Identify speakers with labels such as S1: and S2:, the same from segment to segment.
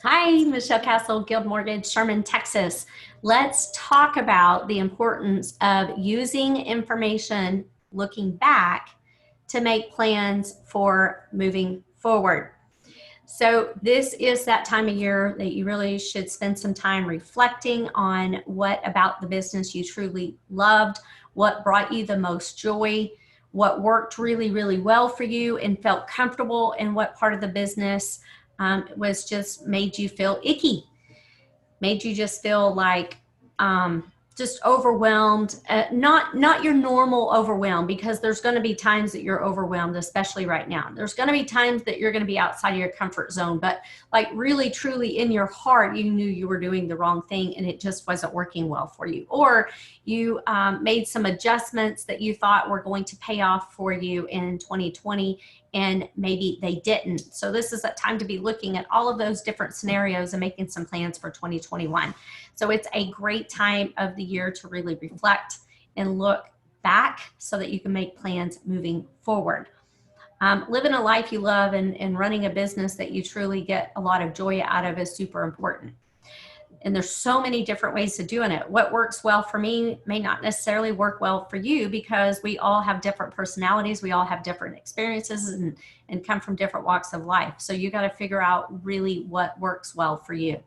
S1: Hi, Michelle Castle, Guild Mortgage, Sherman, Texas. Let's talk about the importance of using information looking back to make plans for moving forward. So this is that time of year that you really should spend some time reflecting on what about the business you truly loved, what brought you the most joy, what worked really, really well for you and felt comfortable, and what part of the business was just made you feel icky, made you just feel like just overwhelmed. Not your normal overwhelm, because there's going to be times that you're overwhelmed, especially right now. There's going to be times that you're going to be outside of your comfort zone, but like really truly in your heart you knew you were doing the wrong thing and it just wasn't working well for you, or you made some adjustments that you thought were going to pay off for you in 2020 and maybe they didn't. So this is a time to be looking at all of those different scenarios and making some plans for 2021. So it's a great time of the year to really reflect and look back so that you can make plans moving forward. Living a life you love and running a business that you truly get a lot of joy out of is super important. And there's so many different ways of doing it. What works well for me may not necessarily work well for you, because we all have different personalities. We all have different experiences and come from different walks of life. So you got to figure out really what works well for you.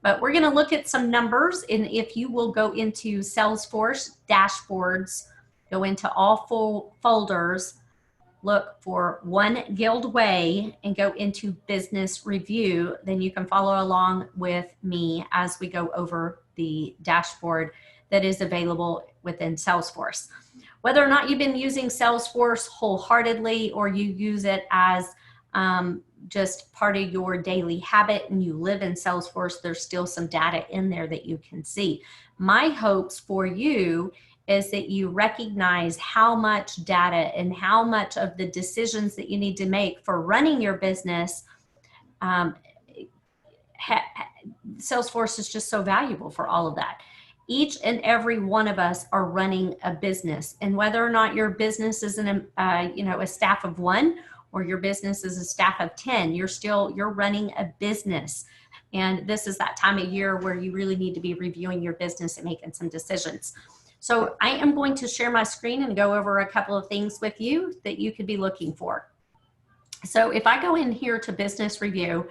S1: But we're going to look at some numbers. And if you will go into Salesforce dashboards, go into all full folders, look for One Guild Way and go into business review, then you can follow along with me as we go over the dashboard that is available within Salesforce. Whether or not you've been using Salesforce wholeheartedly or you use it as just part of your daily habit and you live in Salesforce, there's still some data in there that you can see. My hopes for you is that you recognize how much data and how much of the decisions that you need to make for running your business, Salesforce is just so valuable for all of that. Each and every one of us are running a business, and whether or not your business is a staff of one or your business is a staff of 10, you're running a business. And this is that time of year where you really need to be reviewing your business and making some decisions. So I am going to share my screen and go over a couple of things with you that you could be looking for. So if I go in here to business review,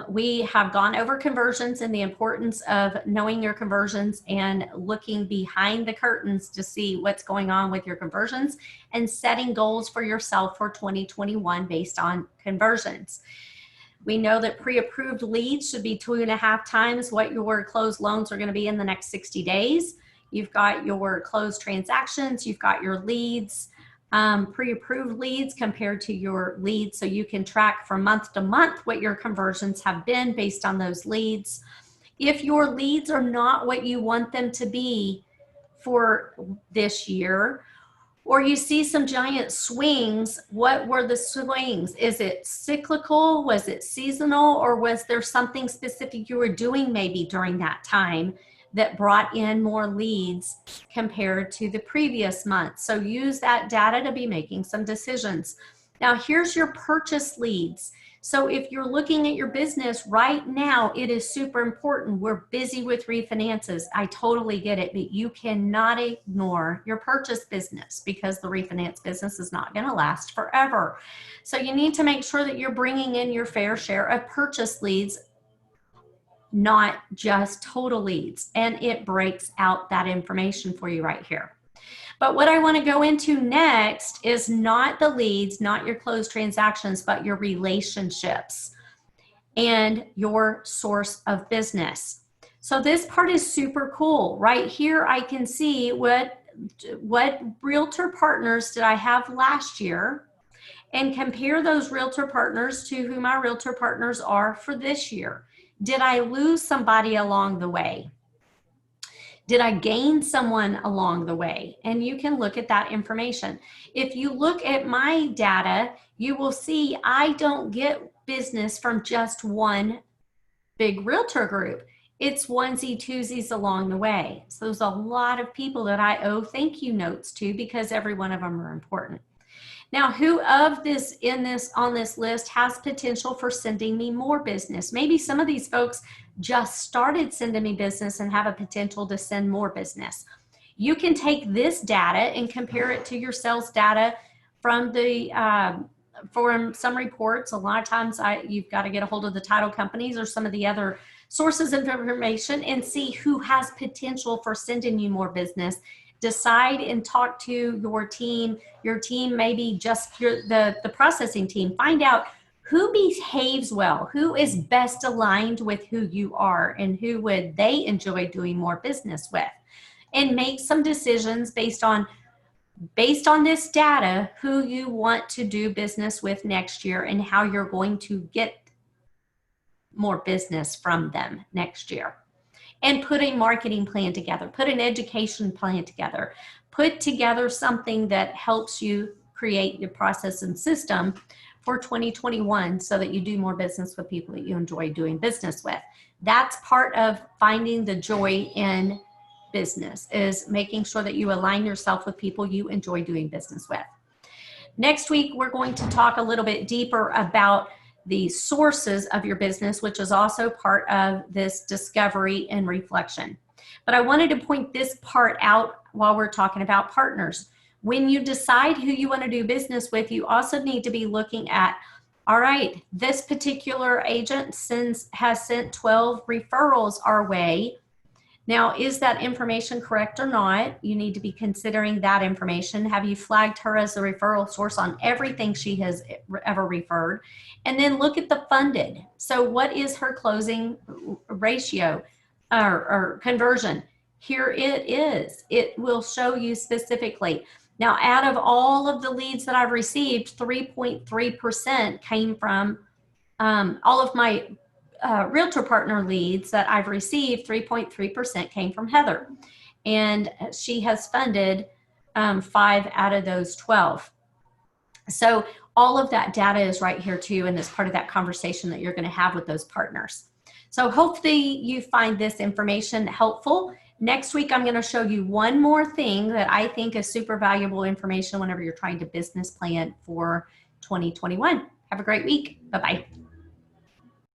S1: we have gone over conversions and the importance of knowing your conversions and looking behind the curtains to see what's going on with your conversions and setting goals for yourself for 2021 based on conversions. We know that pre-approved leads should be 2.5 times what your closed loans are going to be in the next 60 days. You've got your closed transactions, you've got your leads, pre-approved leads compared to your leads, so you can track from month to month what your conversions have been based on those leads. If your leads are not what you want them to be for this year, or you see some giant swings, what were the swings? Is it cyclical? Was it seasonal? Or was there something specific you were doing maybe during that time that brought in more leads compared to the previous month? So use that data to be making some decisions. Now here's your purchase leads. So if you're looking at your business right now, it is super important. We're busy with refinances. I totally get it, but you cannot ignore your purchase business because the refinance business is not going to last forever. So you need to make sure that you're bringing in your fair share of purchase leads, not just total leads. And it breaks out that information for you right here. But what I want to go into next is not the leads, not your closed transactions, but your relationships and your source of business. So this part is super cool. Right here, I can see what realtor partners did I have last year and compare those realtor partners to who my realtor partners are for this year. Did I lose somebody along the way? Did I gain someone along the way? And you can look at that information. If you look at my data, you will see I don't get business from just one big realtor group. It's onesie twosies along the way. So there's a lot of people that I owe thank you notes to because every one of them are important. Now, who of this on this list has potential for sending me more business? Maybe some of these folks just started sending me business and have a potential to send more business. You can take this data and compare it to your sales data from the from some reports. A lot of times you've got to get a hold of the title companies or some of the other sources of information and see who has potential for sending you more business. Decide and talk to your team. Your team, maybe just the processing team. Find out who behaves well, who is best aligned with who you are, and who would they enjoy doing more business with. And make some decisions based on this data, who you want to do business with next year and how you're going to get more business from them next year. And put a marketing plan together, put an education plan together, put together something that helps you create your process and system for 2021 so that you do more business with people that you enjoy doing business with. That's part of finding the joy in business, is making sure that you align yourself with people you enjoy doing business with. Next week, we're going to talk a little bit deeper about the sources of your business, which is also part of this discovery and reflection. But I wanted to point this part out while we're talking about partners. When you decide who you want to do business with, you also need to be looking at, all right, this particular agent has sent 12 referrals our way. Now, is that information correct or not? You need to be considering that information. Have you flagged her as a referral source on everything she has ever referred? And then look at the funded. So what is her closing ratio or conversion? Here it is. It will show you specifically. Now, out of all of the leads that I've received, 3.3% came from all of my realtor partner leads that I've received. 3.3% came from Heather, and she has funded 5 out of those 12. So all of that data is right here too, and it's part of that conversation that you're going to have with those partners. So hopefully you find this information helpful. Next week, I'm going to show you one more thing that I think is super valuable information whenever you're trying to business plan for 2021. Have a great week. Bye-bye.